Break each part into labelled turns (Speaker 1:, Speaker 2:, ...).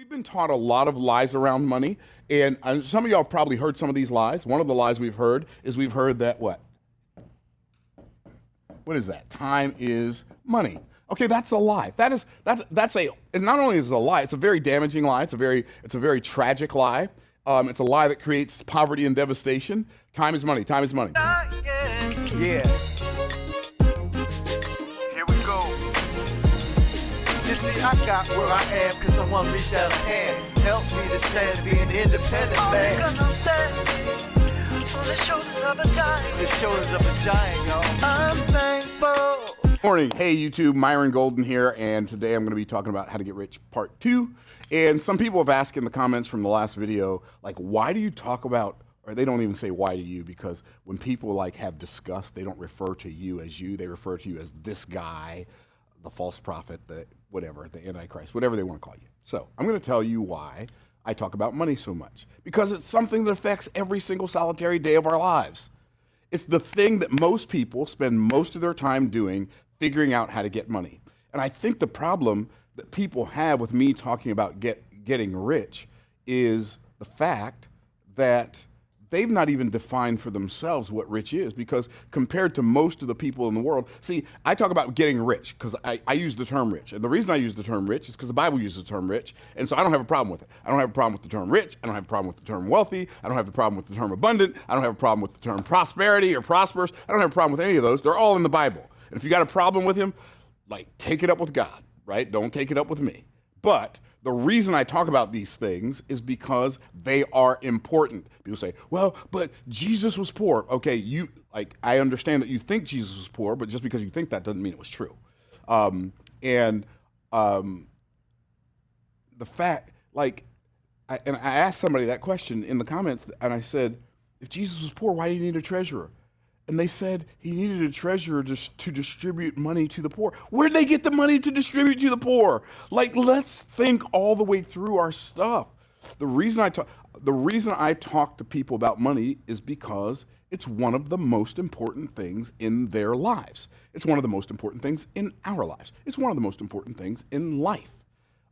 Speaker 1: We've been taught a lot of lies around money, and some of y'all have probably heard some of these lies. One of the lies we've heard is that what? What is that? Time is money. Okay, that's a lie. That's a, and not only is it a lie, it's a very damaging lie. It's a very tragic lie. It's a lie that creates poverty and devastation. Time is money. Time is money.
Speaker 2: Yeah. Here we go. You see, I got where I am because someone reached out a hand. Help me to stand, being independent, man.
Speaker 3: Because I'm standing on the shoulders of a giant.
Speaker 2: The shoulders of a giant, y'all.
Speaker 3: I'm thankful.
Speaker 1: Morning. Hey, YouTube. Myron Golden here, and today I'm going to be talking about how to get rich part 2. And some people have asked in the comments from the last video, like, why do you talk about, or they don't even say why to you, because when people like have disgust, they don't refer to you as you, they refer to you as this guy, the false prophet, the whatever, the Antichrist, whatever they want to call you. So I'm going to tell you why I talk about money so much, because it's something that affects every single solitary day of our lives. It's the thing that most people spend most of their time doing, figuring out how to get money. And I think the problem that people have with me talking about getting rich is the fact that they've not even defined for themselves what rich is, because compared to most of the people in the world, see, I talk about getting rich because I use the term rich. And the reason I use the term rich is because the Bible uses the term rich, and so I don't have a problem with it. I don't have a problem with the term rich. I don't have a problem with the term wealthy. I don't have a problem with the term abundant. I don't have a problem with the term prosperity or prosperous. I don't have a problem with any of those. They're all in the Bible. And if you got a problem with him, like, take it up with God, right? Don't take it up with me. But the reason I talk about these things is because they are important. People say, well, but Jesus was poor. Okay, I understand that you think Jesus was poor, but just because you think that doesn't mean it was true. The fact, I asked somebody that question in the comments, and I said, if Jesus was poor, why do you need a treasurer? And they said he needed a treasurer to distribute money to the poor. Where'd they get the money to distribute to the poor? Like, let's think all the way through our stuff. The reason I talk to people about money is because it's one of the most important things in their lives. It's one of the most important things in our lives. It's one of the most important things in life.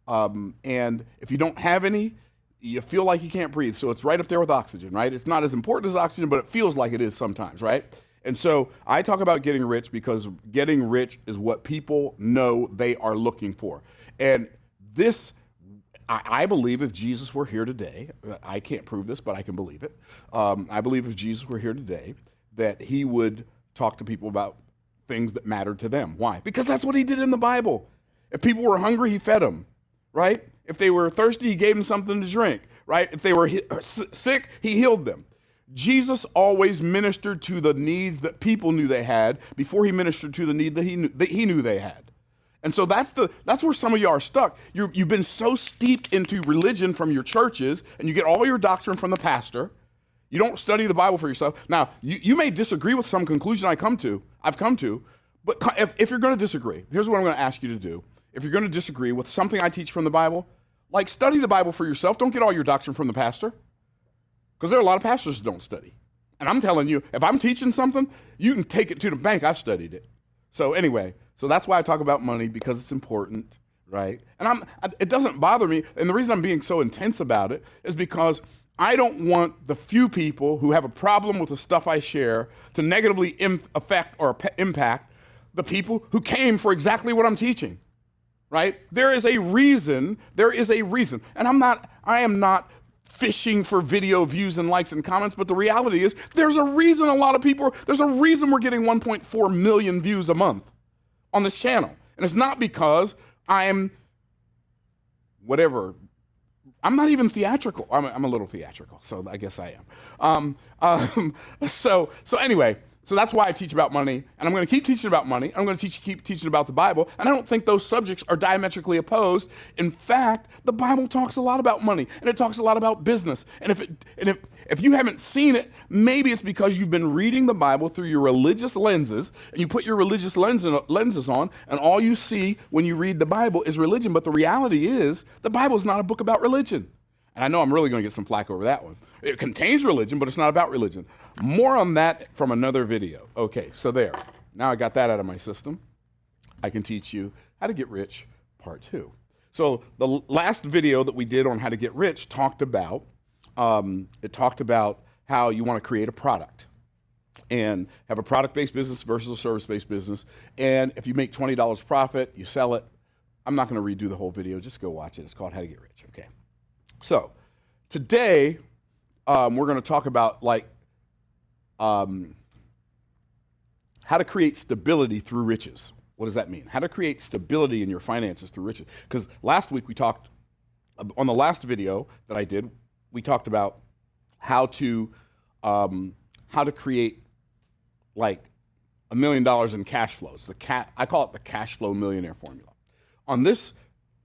Speaker 1: And if you don't have any, you feel like you can't breathe. So it's right up there with oxygen, right? It's not as important as oxygen, but it feels like it is sometimes, right? And so I talk about getting rich because getting rich is what people know they are looking for. And this, I believe if Jesus were here today, I can't prove this, but I can believe it. I believe if Jesus were here today, that he would talk to people about things that mattered to them. Why? Because that's what he did in the Bible. If people were hungry, he fed them, right? If they were thirsty, he gave them something to drink, right? If they were sick, he healed them. Jesus always ministered to the needs that people knew they had before he ministered to the need that he knew they had. And so that's where some of you are stuck. You've been so steeped into religion from your churches, and you get all your doctrine from the pastor. You don't study the Bible for yourself. Now, you may disagree with some conclusion I've come to, but if you're going to disagree, here's what I'm going to ask you to do. If you're going to disagree with something I teach from the Bible, like, study the Bible for yourself. Don't get all your doctrine from the pastor. Because there are a lot of pastors that don't study. And I'm telling you, if I'm teaching something, you can take it to the bank. I've studied it. So anyway, so that's why I talk about money, because it's important, right? And it doesn't bother me. And the reason I'm being so intense about it is because I don't want the few people who have a problem with the stuff I share to negatively affect or impact the people who came for exactly what I'm teaching, right? There is a reason. And I am not fishing for video views and likes and comments, but the reality is there's a reason there's a reason we're getting 1.4 million views a month on this channel. And it's not because I'm whatever. I'm not even theatrical. I'm a little theatrical, so I guess I am. So anyway, so that's why I teach about money, and I'm going to keep teaching about money. I'm going to keep teaching about the Bible, and I don't think those subjects are diametrically opposed. In fact, the Bible talks a lot about money, and it talks a lot about business. And if you haven't seen it, maybe it's because you've been reading the Bible through your religious lenses, and you put your religious lenses on, and all you see when you read the Bible is religion. But the reality is, the Bible is not a book about religion. And I know I'm really going to get some flack over that one. It contains religion, but it's not about religion. More on that from another video. Okay, so there. Now I got that out of my system. I can teach you how to get rich, part 2. So the last video that we did on how to get rich talked about how you want to create a product and have a product-based business versus a service-based business. And if you make $20 profit, you sell it. I'm not going to redo the whole video. Just go watch it. It's called How to Get Rich. Okay. So today we're going to talk about how to create stability through riches. What does that mean? How to create stability in your finances through riches. Because last week we talked, on the last video that I did, we talked about how to create like $1 million in cash flows. I call it the cash flow millionaire formula. On this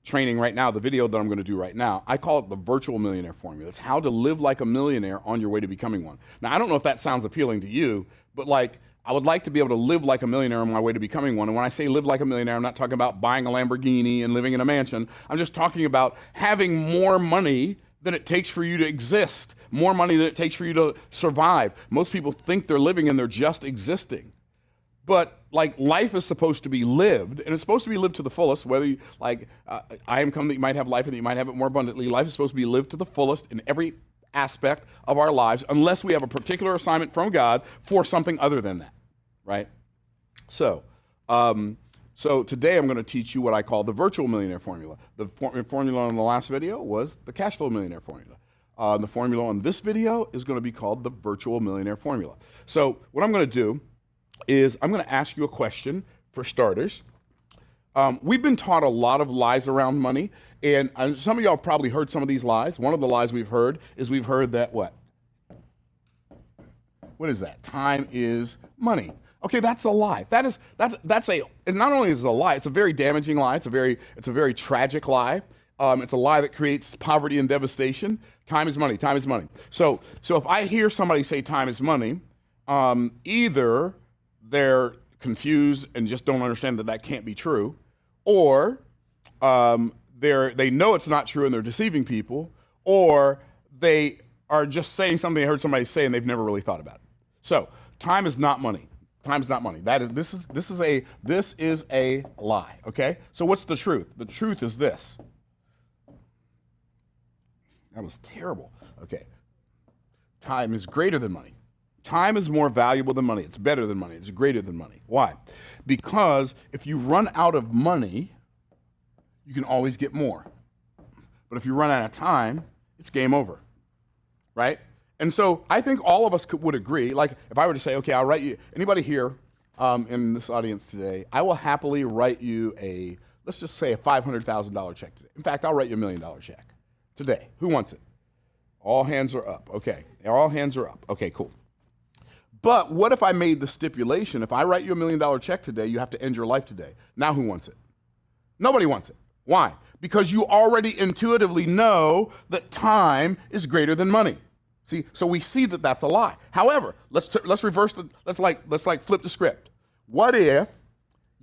Speaker 1: training right now, the video that I'm going to do right now, I call it the virtual millionaire formula. It's how to live like a millionaire on your way to becoming one. Now, I don't know if that sounds appealing to you, but I would like to be able to live like a millionaire on my way to becoming one. And when I say live like a millionaire, I'm not talking about buying a Lamborghini and living in a mansion. I'm just talking about having more money than it takes for you to exist, more money than it takes for you to survive. Most people think they're living and they're just existing. But life is supposed to be lived, and it's supposed to be lived to the fullest, whether you, I am come that you might have life and that you might have it more abundantly. Life is supposed to be lived to the fullest in every aspect of our lives, unless we have a particular assignment from God for something other than that, right? So today I'm going to teach you what I call the virtual millionaire formula. The formula on the last video was the cash flow millionaire formula. The formula on this video is going to be called the virtual millionaire formula. So what I'm going to do is I'm going to ask you a question for starters. We've been taught a lot of lies around money, and some of y'all have probably heard some of these lies. One of the lies we've heard that what? What is that? Time is money. Okay, that's a lie. That's and not only is it a lie, it's a very damaging lie. It's a very tragic lie. It's a lie that creates poverty and devastation. Time is money. Time is money. So if I hear somebody say time is money, either they're confused and just don't understand that can't be true, or they know it's not true and they're deceiving people, or they are just saying something they heard somebody say and they've never really thought about it. So time is not money. Time is not money. This is a lie. Okay. So what's the truth? The truth is this. That was terrible. Okay. Time is greater than money. Time is more valuable than money. It's better than money. It's greater than money. Why? Because if you run out of money, you can always get more. But if you run out of time, it's game over, right? And so I think all of us would agree, like if I were to say, okay, I'll write you, anybody here in this audience today, I will happily write you let's just say a $500,000 check today. In fact, I'll write you $1 million check today. Who wants it? All hands are up. Okay, all hands are up. Okay, cool. But what if I made the stipulation, if I write you $1 million check today, you have to end your life today. Now who wants it? Nobody wants it. Why? Because you already intuitively know that time is greater than money. See, so we see that that's a lie. However, let's reverse let's flip the script. What if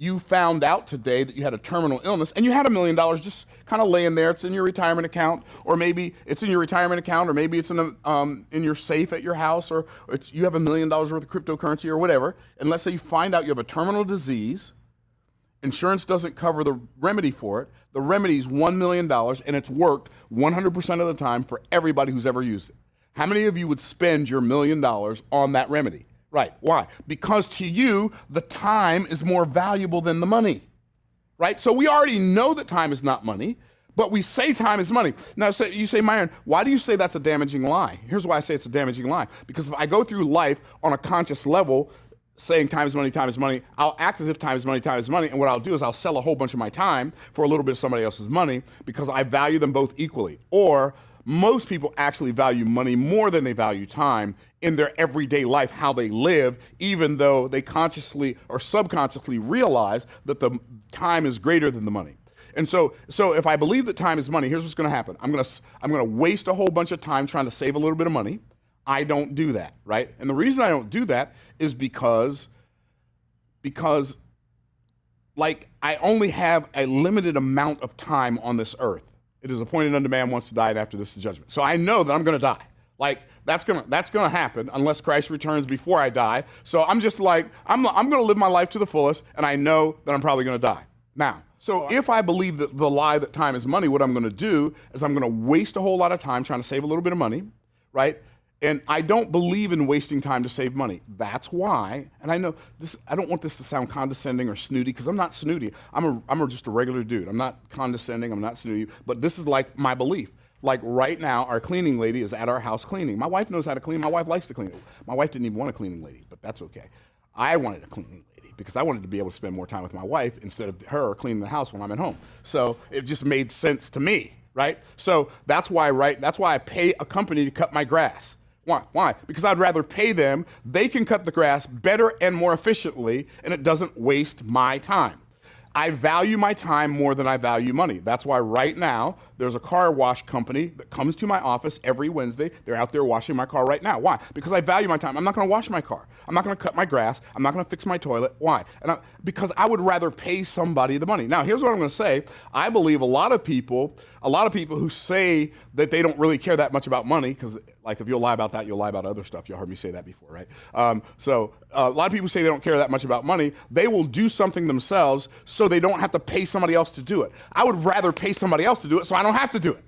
Speaker 1: you found out today that you had a terminal illness and you had $1 million just kind of laying there? It's in your retirement account, or maybe it's in your retirement account, or maybe it's in your safe at your house, or you have $1 million worth of cryptocurrency or whatever. And let's say you find out you have a terminal disease. Insurance doesn't cover the remedy for it. The remedy is $1 million, and it's worked 100% of the time for everybody who's ever used it. How many of you would spend your $1 million on that remedy? Right. Why? Because to you, the time is more valuable than the money. Right? So we already know that time is not money, but we say time is money. Now, you say, Myron, why do you say that's a damaging lie? Here's why I say it's a damaging lie. Because if I go through life on a conscious level saying time is money, I'll act as if time is money, and what I'll do is I'll sell a whole bunch of my time for a little bit of somebody else's money because I value them both equally. Or most people actually value money more than they value time in their everyday life, how they live, even though they consciously or subconsciously realize that the time is greater than the money. And so if I believe that time is money, here's what's going to happen. I'm going to waste a whole bunch of time trying to save a little bit of money. I don't do that, right? And the reason I don't do that is because I only have a limited amount of time on this earth. It is appointed unto man once to die, and after this the judgment. So I know that I'm going to die. That's gonna happen unless Christ returns before I die. So I'm just I'm going to live my life to the fullest, and I know that I'm probably going to die. Now, so if I believe that the lie that time is money, what I'm going to do is I'm going to waste a whole lot of time trying to save a little bit of money, right? And I don't believe in wasting time to save money. That's why, and I know this, I don't want this to sound condescending or snooty, because I'm not snooty. I'm just a regular dude. I'm not condescending, I'm not snooty, but this is like my belief. Like right now, our cleaning lady is at our house cleaning. My wife knows how to clean. My wife likes to clean. My wife didn't even want a cleaning lady, but that's okay. I wanted a cleaning lady because I wanted to be able to spend more time with my wife instead of her cleaning the house when I'm at home. So it just made sense to me, right? So that's why I pay a company to cut my grass. Why? Why? Because I'd rather pay them. They can cut the grass better and more efficiently, and it doesn't waste my time. I value my time more than I value money. That's why right now there's a car wash company that comes to my office every Wednesday. They're out there washing my car right now. Why? Because I value my time. I'm not going to wash my car. I'm not going to cut my grass. I'm not going to fix my toilet. Why? Because I would rather pay somebody the money. Now, here's what I'm going to say. I believe a lot of people who say that they don't really care that much about money, because like if you'll lie about that, you'll lie about other stuff. Y'all heard me say that before, right? So a lot of people say they don't care that much about money. They will do something themselves so they don't have to pay somebody else to do it. I would rather pay somebody else to do it so I don't have to do it.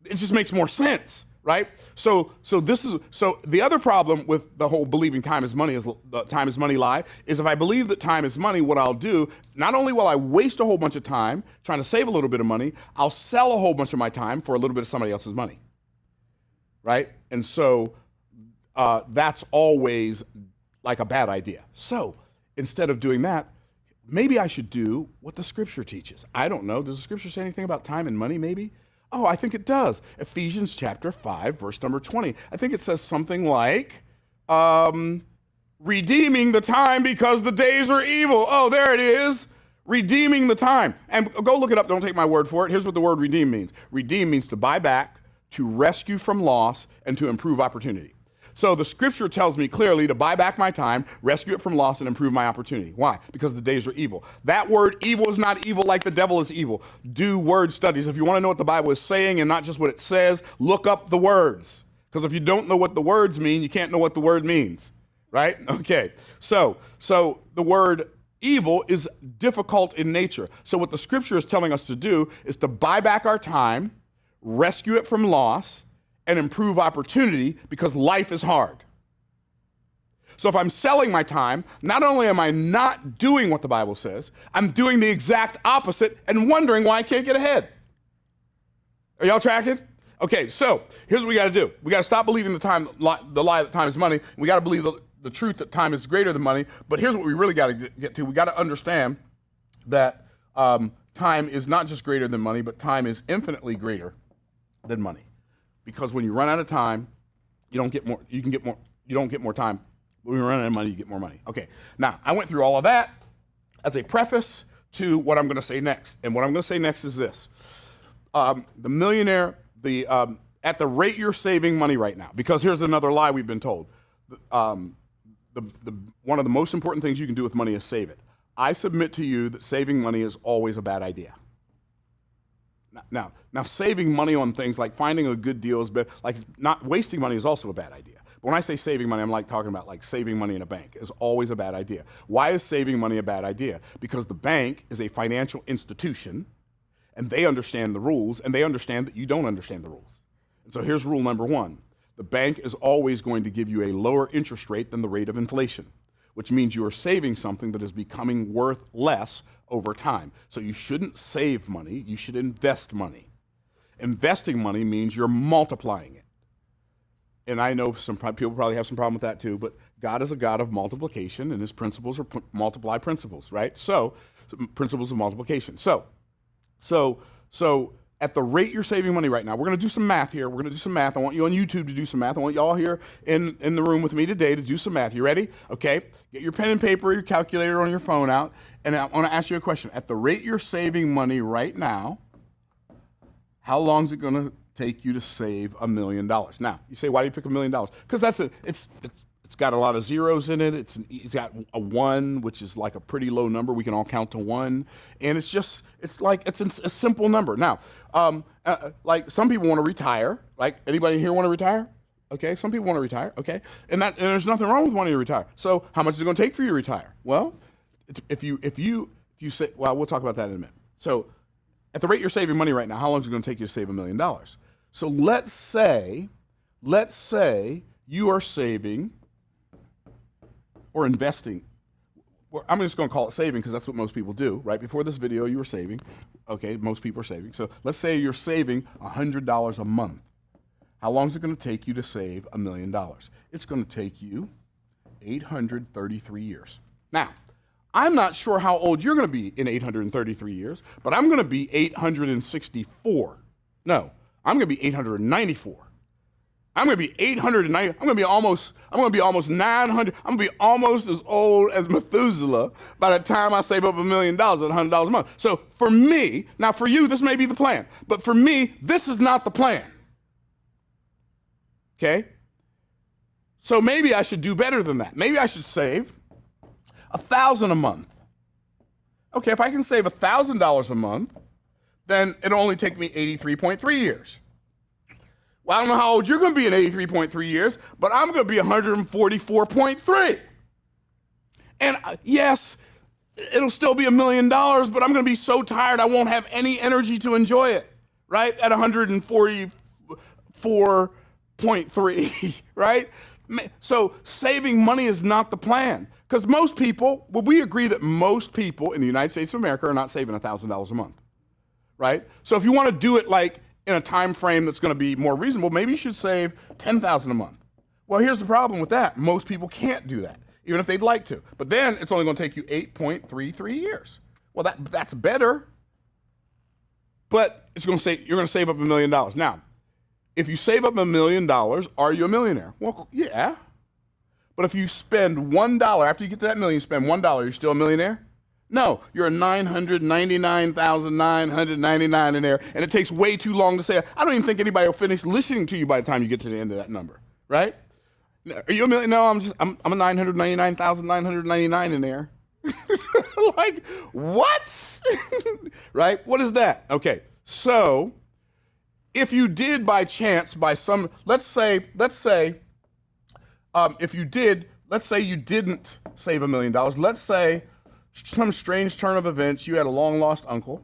Speaker 1: It just makes more sense, right? So the other problem with the whole believing time is money lie is if I believe that time is money, what I'll do, not only will I waste a whole bunch of time trying to save a little bit of money, I'll sell a whole bunch of my time for a little bit of somebody else's money, right? And so that's always like a bad idea. So instead of doing that, maybe I should do what the scripture teaches. I don't know. Does the scripture say anything about time and money maybe? Oh, I think it does. Ephesians chapter 5, verse number 20. I think it says something like, redeeming the time because the days are evil. Oh, there it is. Redeeming the time. And go look it up. Don't take my word for it. Here's what the word redeem means. Redeem means to buy back, to rescue from loss, and to improve opportunity. So the scripture tells me clearly to buy back my time, rescue it from loss, and improve my opportunity. Why? Because the days are evil. That word evil is not evil like the devil is evil. Do word studies. If you want to know what the Bible is saying and not just what it says, look up the words. Because if you don't know what the words mean, you can't know what the word means, right? Okay, so the word evil is difficult in nature. So what the scripture is telling us to do is to buy back our time, rescue it from loss, and improve opportunity because life is hard. So if I'm selling my time, not only am I not doing what the Bible says, I'm doing the exact opposite and wondering why I can't get ahead. Are y'all tracking? Okay, so here's what we got to do. We got to stop believing the lie that time is money. We got to believe the truth that time is greater than money. But here's what we really got to get to. We got to understand that time is not just greater than money, but time is infinitely greater than money. Because when you run out of time, you don't get more. You don't get more time. When you run out of money, you get more money. Okay. Now, I went through all of that as a preface to what I'm going to say next. And what I'm going to say next is this: the millionaire, at the rate you're saving money right now. Because here's another lie we've been told: one of the most important things you can do with money is save it. I submit to you that saving money is always a bad idea. Now, saving money on things like finding a good deal is better. Like not wasting money is also a bad idea. But when I say saving money, I'm like talking about like saving money in a bank is always a bad idea. Why is saving money a bad idea? Because the bank is a financial institution, and they understand the rules, and they understand that you don't understand the rules. And so here's rule number one: the bank is always going to give you a lower interest rate than the rate of inflation, which means you are saving something that is becoming worth less over time. So you shouldn't save money, you should invest money. Investing money means you're multiplying it. And I know some people probably have some problem with that too, but God is a God of multiplication, and his principles are multiply principles, right? So principles of multiplication. So at the rate you're saving money right now, we're going to do some math here. We're going to do some math. I want you on YouTube to do some math. I want you all here in the room with me today to do some math. You ready? Okay. Get your pen and paper, your calculator on your phone out, and I want to ask you a question. At the rate you're saving money right now, how long is it going to take you to save $1 million? Now, you say, why do you pick $1 million? Because it's got a lot of zeros in it. It's got a 1, which is like a pretty low number. We can all count to 1, and it's a simple number. Now, like some people want to retire. Like anybody here want to retire? Okay, some people want to retire. Okay, and there's nothing wrong with wanting to retire. So, how much is it going to take for you to retire? Well, if you if you say, well, we'll talk about that in a minute. So at the rate you're saving money right now, how long is it going to take you to save $1 million? So let's say you are saving or investing. I'm just going to call it saving because that's what most people do, right? Before this video, you were saving. Okay, most people are saving. So let's say you're saving $100 a month. How long is it going to take you to save $1 million? It's going to take you 833 years. Now, I'm not sure how old you're going to be in 833 years, but I'm going to be 864. No, I'm going to be 894. I'm going to be 890. I'm going to be almost 900. I'm going to be almost as old as Methuselah by the time I save up $1 million at $100 a month. So for me, now for you, this may be the plan, but for me, this is not the plan. Okay? So maybe I should do better than that. Maybe I should save $1,000 a month. Okay, if I can save $1,000 a month, then it'll only take me 83.3 years. Well, I don't know how old you're going to be in 83.3 years, but I'm going to be 144.3. And yes, it'll still be $1 million, but I'm going to be so tired I won't have any energy to enjoy it, right? At 144.3, right? So saving money is not the plan. Because most people, well, we agree that most people in the United States of America are not saving $1,000 a month, right? So if you want to do it like in a time frame that's going to be more reasonable, maybe you should save $10,000 a month. Well, here's the problem with that. Most people can't do that, even if they'd like to. But then it's only going to take you 8.33 years. Well, that's better, but it's going to say you're going to save up $1 million. Now, if you save up $1 million, are you a millionaire? Well, yeah. But if you spend $1, after you get to that million, you spend $1, you're still a millionaire? No, you're a 999,999 in there, and it takes way too long to say. I don't even think anybody will finish listening to you by the time you get to the end of that number, right? Are you a million? No, I'm a 999,999 in there. Like, what? Right? What is that? Okay, so if you did by chance, by some, let's say, if you did, let's say you didn't save $1 million. Let's say some strange turn of events, you had a long lost uncle.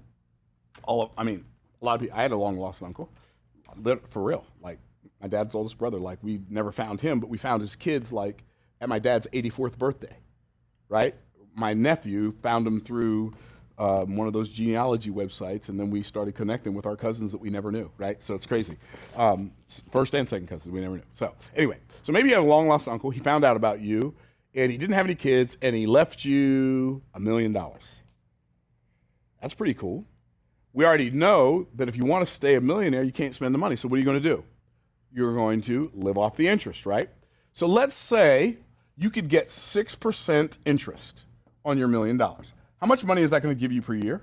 Speaker 1: A lot of people, I had a long lost uncle, for real. Like my dad's oldest brother, like we never found him, but we found his kids like at my dad's 84th birthday, right? My nephew found him through one of those genealogy websites, and then we started connecting with our cousins that we never knew, right? So it's crazy. First and second cousins we never knew. So anyway, so maybe you had a long lost uncle. He found out about you, and he didn't have any kids, and he left you $1 million. That's pretty cool. We already know that if you want to stay a millionaire, you can't spend the money. So what are you going to do? You're going to live off the interest, right? So let's say you could get 6% interest on your $1 million. How much money is that going to give you per year?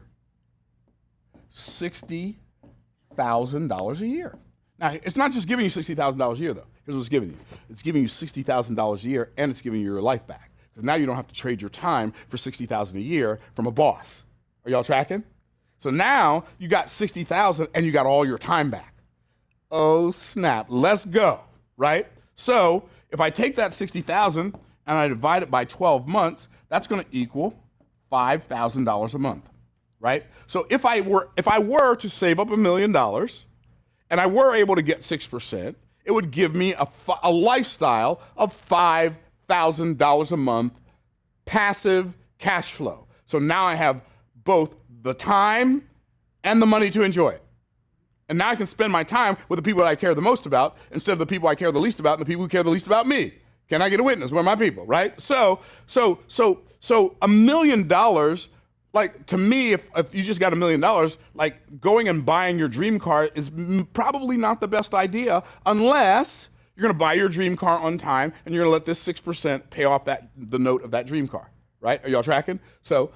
Speaker 1: $60,000 a year. Now, it's not just giving you $60,000 a year, though. Here's what it's giving you. It's giving you $60,000 a year, and it's giving you your life back. Because now you don't have to trade your time for $60,000 a year from a boss. Are y'all tracking? So now you got $60,000, and you got all your time back. Oh, snap. Let's go, right? So if I take that $60,000 and I divide it by 12 months, that's going to equal $5,000 a month, right? So if I were to save up $1 million and I were able to get 6%, it would give me a lifestyle of $5,000 a month passive cash flow. So now I have both the time and the money to enjoy it. And now I can spend my time with the people that I care the most about instead of the people I care the least about and the people who care the least about me. Can I get a witness? Where are my people, right? So $1 million, like to me, if you just got $1 million, like going and buying your dream car is probably not the best idea unless you're going to buy your dream car on time and you're going to let this 6% pay off the note of that dream car, right? Are y'all tracking? So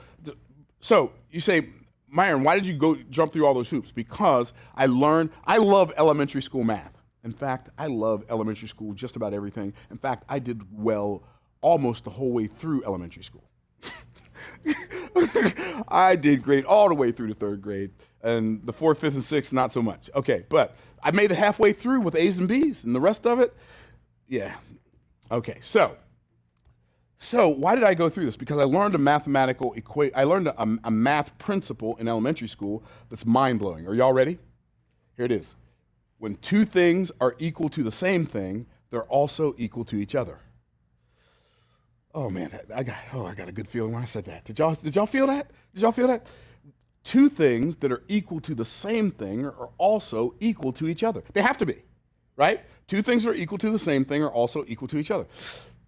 Speaker 1: you say, Myron, why did you go jump through all those hoops? Because I love elementary school math. In fact, I love elementary school, just about everything. In fact, I did well almost the whole way through elementary school. I did great all the way through the third grade. And the fourth, fifth, and sixth, not so much. Okay, but I made it halfway through with A's and B's, and the rest of it, yeah. Okay, so So why did I go through this? Because I learned a mathematical I learned a math principle in elementary school that's mind-blowing. Are y'all ready? Here it is. When two things are equal to the same thing, they're also equal to each other. Oh man, I got a good feeling when I said that. Did y'all feel that? Did y'all feel that? Two things that are equal to the same thing are also equal to each other. They have to be, right? Two things that are equal to the same thing are also equal to each other.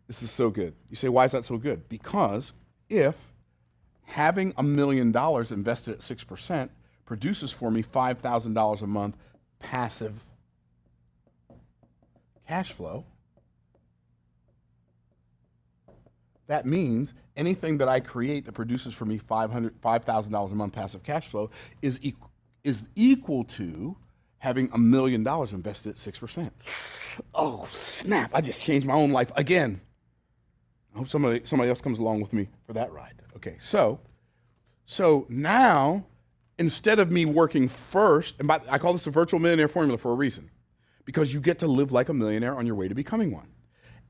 Speaker 1: This is so good. You say, why is that so good? Because if having $1 million invested at 6% produces for me $5,000 a month passive cash flow, that means anything that I create that produces for me $5,000 a month passive cash flow is equal to having $1 million invested at 6%. Oh, snap. I just changed my own life again. I hope somebody else comes along with me for that ride. Okay, so now, instead of me working first, and I call this the virtual millionaire formula for a reason, because you get to live like a millionaire on your way to becoming one.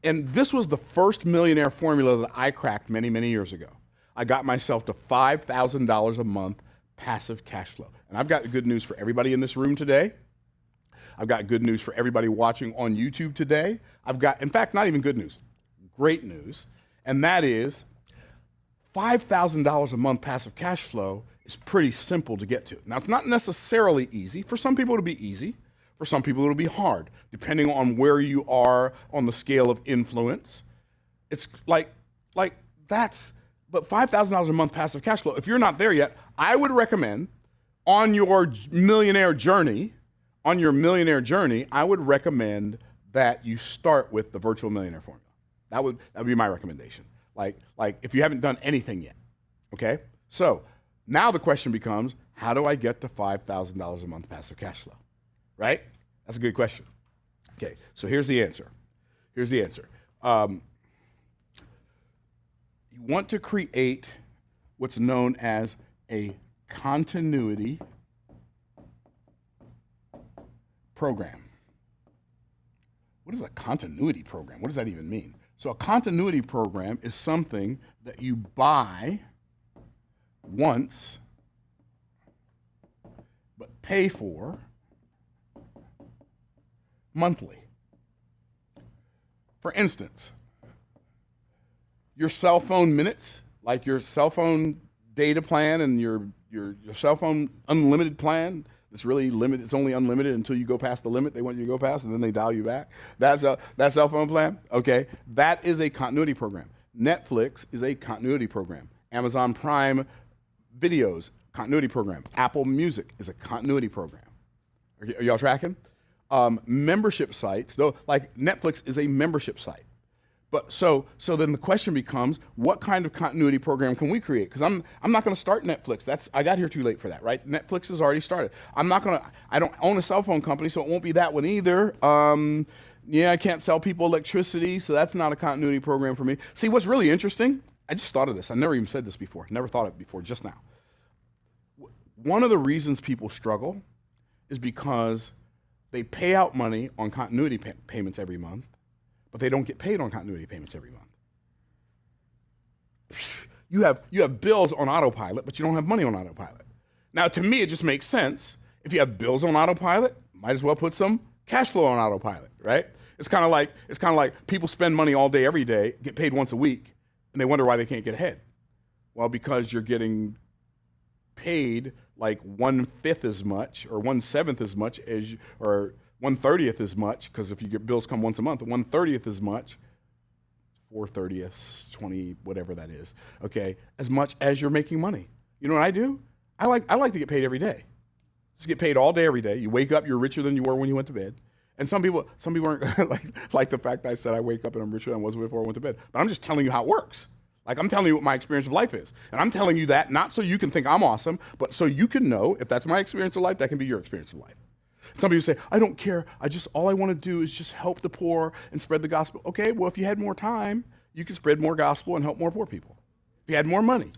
Speaker 1: And this was the first millionaire formula that I cracked many, many years ago. I got myself to $5,000 a month passive cash flow. And I've got good news for everybody in this room today. I've got good news for everybody watching on YouTube today. I've got, in fact, not even good news, great news. And that is $5,000 a month passive cash flow is pretty simple to get to. Now, it's not necessarily easy. For some people, it'll be easy. For some people, it'll be hard, depending on where you are on the scale of influence. It's like that's, but $5,000 a month passive cash flow, if you're not there yet, I would recommend on your millionaire journey, I would recommend that you start with the virtual millionaire formula. That would be my recommendation. Like if you haven't done anything yet, okay? So now the question becomes, how do I get to $5,000 a month passive cash flow? Right? That's a good question. Okay, so here's the answer. You want to create what's known as a continuity program. What is a continuity program? What does that even mean? So a continuity program is something that you buy once, but pay for monthly. For instance, your cell phone minutes, like your cell phone data plan and your cell phone unlimited plan, it's really limited. It's only unlimited until you go past the limit they want you to go past, and then they dial you back. That cell phone plan, okay, that is a continuity program. Netflix is a continuity program. Amazon Prime Videos, continuity program. Apple Music is a continuity program. Are y'all tracking? Membership sites, though, like Netflix is a membership site. But so then the question becomes, what kind of continuity program can we create? Because I'm not going to start Netflix. I got here too late for that, right? Netflix has already started. I don't own a cell phone company, so it won't be that one either. I can't sell people electricity, so that's not a continuity program for me. See, what's really interesting, I just thought of this. I never even said this before. Never thought of it before, just now. One of the reasons people struggle is because they pay out money on continuity payments every month, but they don't get paid on continuity payments every month. You have bills on autopilot, but you don't have money on autopilot. Now, to me, it just makes sense. If you have bills on autopilot, might as well put some cash flow on autopilot, right? It's kind of like people spend money all day, every day, get paid once a week, and they wonder why they can't get ahead. Well, because you're getting paid like 1/5 as much or 1/7 as much or 1/30 as much, because if you get bills come once a month, 1/30 as much, 4/30, 20, whatever that is, okay, as much as you're making money. You know what I do? I like to get paid every day. Just get paid all day, every day. You wake up, you're richer than you were when you went to bed. And some people aren't like the fact that I said I wake up and I'm richer than I was before I went to bed. But I'm just telling you how it works. Like, I'm telling you what my experience of life is. And I'm telling you that not so you can think I'm awesome, but so you can know if that's my experience of life, that can be your experience of life. Some people say, I don't care. All I want to do is just help the poor and spread the gospel. Okay, well, if you had more time, you could spread more gospel and help more poor people. If you had more money.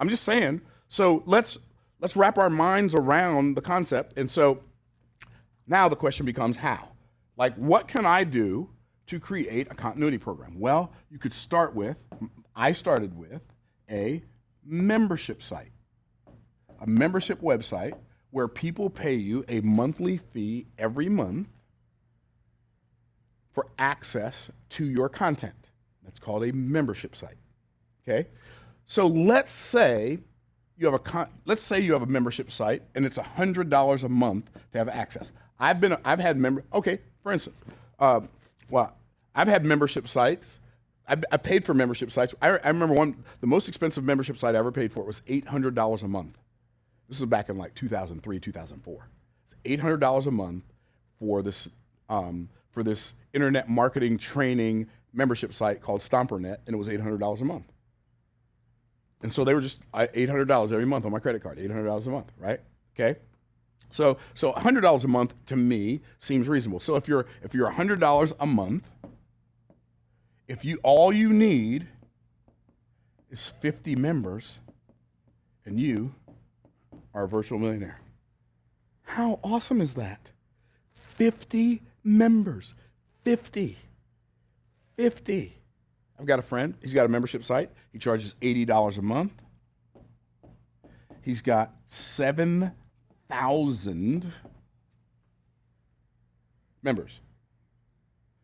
Speaker 1: I'm just saying. So let's wrap our minds around the concept. And so now the question becomes how? Like, what can I do to create a continuity program? Well, you could start with, I started with a membership site, a membership website where people pay you a monthly fee every month for access to your content. That's called a membership site. Okay? So let's say you have a membership site and it's $100 a month to have access. For instance, I've had membership sites. I paid for membership sites. I remember the most expensive membership site I ever paid for was $800 a month. This was back in like 2003, 2004. It's $800 a month for this internet marketing training membership site called StomperNet, and it was $800 a month. And so they were just $800 every month on my credit card, $800 a month, right? Okay. So $100 a month to me seems reasonable. So if you're $100 a month, all you need is 50 members, and you are a virtual millionaire. How awesome is that? 50 members. 50. I've got a friend. He's got a membership site. He charges $80 a month. He's got 7,000 members.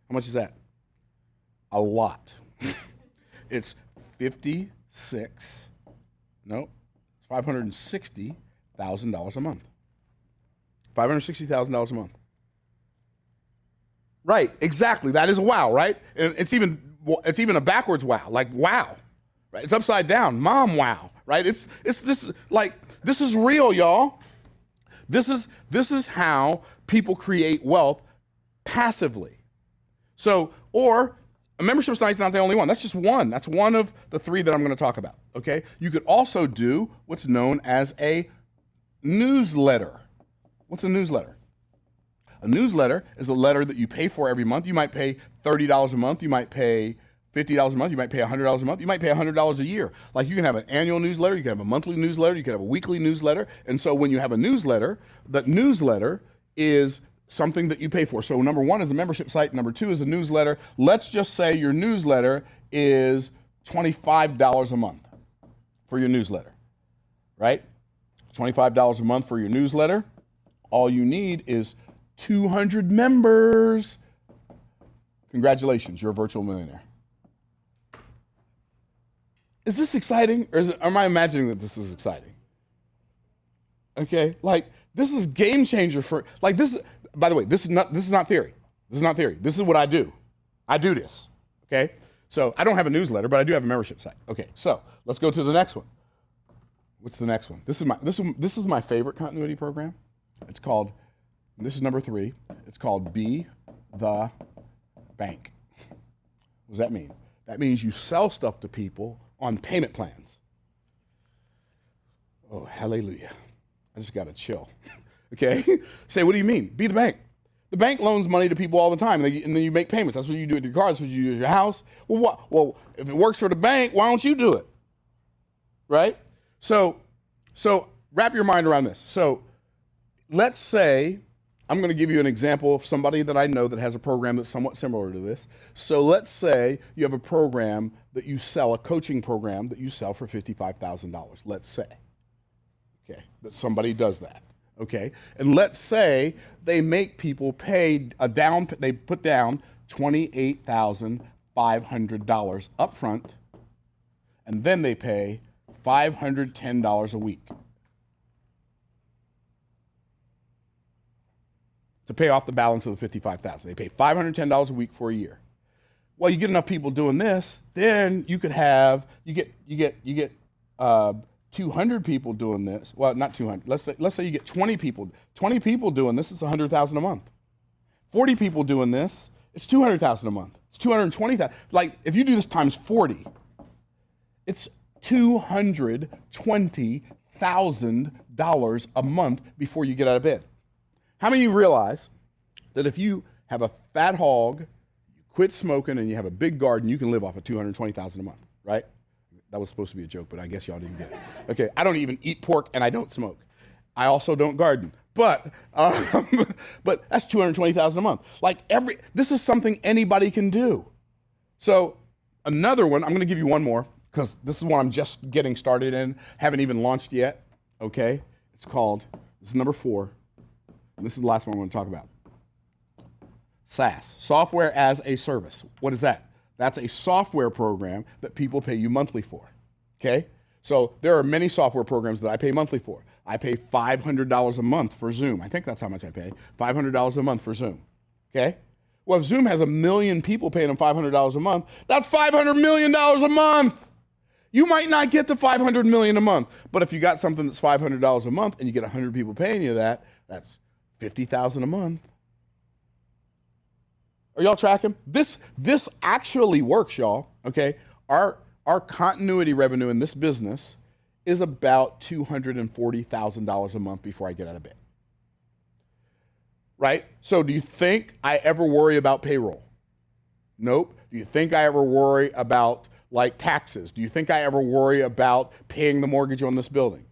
Speaker 1: How much is that? A lot. It's $560,000 a month. $560,000 a month. Right, exactly. That is a wow, right? And it's even a backwards wow, like wow. Right? It's upside down. Mom wow, right? This is real, y'all. This is how people create wealth passively. So, or a membership site is not the only one. That's just one. That's one of the three that I'm going to talk about. Okay? You could also do what's known as a newsletter. What's a newsletter? A newsletter is a letter that you pay for every month. You might pay $30 a month. You might pay $50 a month. You might pay $100 a month. You might pay $100 a year. Like you can have an annual newsletter. You can have a monthly newsletter. You can have a weekly newsletter. And so when you have a newsletter, that newsletter is something that you pay for. So number one is a membership site. Number two is a newsletter. Let's just say your newsletter is $25 a month for your newsletter, right? $25 a month for your newsletter. All you need is 200 members. Congratulations, you're a virtual millionaire. Is this exciting, or am I imagining that this is exciting? Okay, like this is game changer for this. By the way, this is not theory. This is not theory. This is what I do. I do this. Okay, so I don't have a newsletter, but I do have a membership site. Okay, so let's go to the next one. What's the next one? This is my favorite continuity program. It's called. This is number 3. It's called Be the Bank. What does that mean? That means you sell stuff to people on payment plans. Oh, hallelujah. I just got to chill. Okay? Say, what do you mean? Be the bank. The bank loans money to people all the time, and then you make payments. That's what you do with your car. That's what you do with your house. Well, what? Well, if it works for the bank, why don't you do it? Right? So wrap your mind around this. So let's say, I'm going to give you an example of somebody that I know that has a program that's somewhat similar to this. So let's say you have a program that you sell, a coaching program that you sell for $55,000, let's say. Okay, that somebody does that. Okay, and let's say they make people pay they put down $28,500 up front, and then they pay $510 a week to pay off the balance of the $55,000. They pay $510 a week for a year. Well, you get enough people doing this, then you get 200 people doing this. Well, not 200. Let's say you get 20 people. 20 people doing this, it's $100,000 a month. 40 people doing this, it's $200,000 a month. It's $220,000. Like if you do this times 40, it's $220,000 a month before you get out of bed. How many of you realize that if you have a fat hog, you quit smoking, and you have a big garden, you can live off of $220,000 a month, right? That was supposed to be a joke, but I guess y'all didn't get it. Okay, I don't even eat pork, and I don't smoke. I also don't garden, but that's $220,000 a month. This is something anybody can do. So another one, I'm going to give you one more. because this is what I'm just getting started in, haven't even launched yet, okay? It's called, this is number 4, and this is the last one I want to talk about. SaaS, software as a service. What is that? That's a software program that people pay you monthly for, okay? So there are many software programs that I pay monthly for. I pay $500 a month for Zoom. I think that's how much I pay, $500 a month for Zoom, okay? Well, if Zoom has 1 million people paying them $500 a month, that's $500 million a month. You might not get to $500 million a month, but if you got something that's $500 a month and you get 100 people paying you that, that's $50,000 a month. Are y'all tracking? This actually works, y'all, okay? Our continuity revenue in this business is about $240,000 a month before I get out of bed. Right? So do you think I ever worry about payroll? Nope. Do you think I ever worry about like taxes? Do you think I ever worry about paying the mortgage on this building?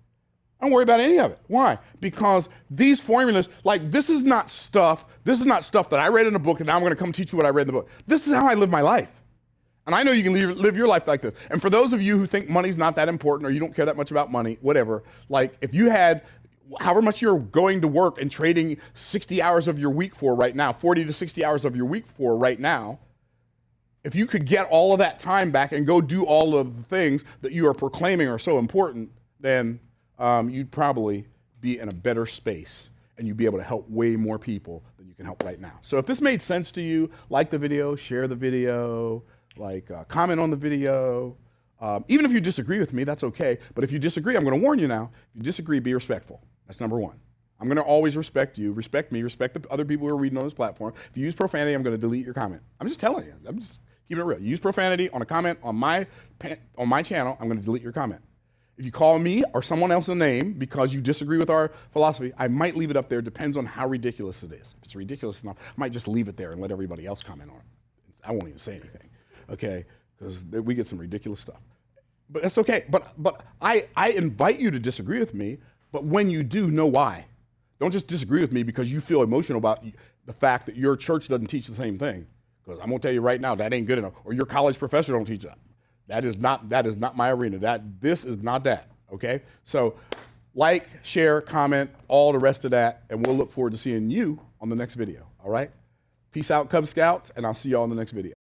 Speaker 1: I don't worry about any of it. Why? Because these formulas, like this is not stuff that I read in a book and now I'm going to come teach you what I read in the book. This is how I live my life. And I know you can live your life like this. And for those of you who think money's not that important or you don't care that much about money, whatever, like if you had however much you're going to work and trading 60 hours of your week for right now, 40 to 60 hours of your week for right now, if you could get all of that time back and go do all of the things that you are proclaiming are so important, then you'd probably be in a better space and you'd be able to help way more people than you can help right now. So if this made sense to you, like the video, share the video, comment on the video. Even if you disagree with me, that's okay. But if you disagree, I'm going to warn you now. If you disagree, be respectful. That's number 1. I'm going to always respect you, respect me, respect the other people who are reading on this platform. If you use profanity, I'm going to delete your comment. I'm just telling you. I'm just keeping it real. You use profanity on a comment on my channel, I'm going to delete your comment. If you call me or someone else a name because you disagree with our philosophy, I might leave it up there. Depends on how ridiculous it is. If it's ridiculous enough, I might just leave it there and let everybody else comment on it. I won't even say anything, okay? Because we get some ridiculous stuff. But it's okay. But I invite you to disagree with me, but when you do, know why. Don't just disagree with me because you feel emotional about the fact that your church doesn't teach the same thing. Because I'm going to tell you right now, that ain't good enough. Or your college professor don't teach that. That is not my arena. This is not that, okay? So like, share, comment, all the rest of that, and we'll look forward to seeing you on the next video, all right? Peace out, Cub Scouts, and I'll see you all in the next video.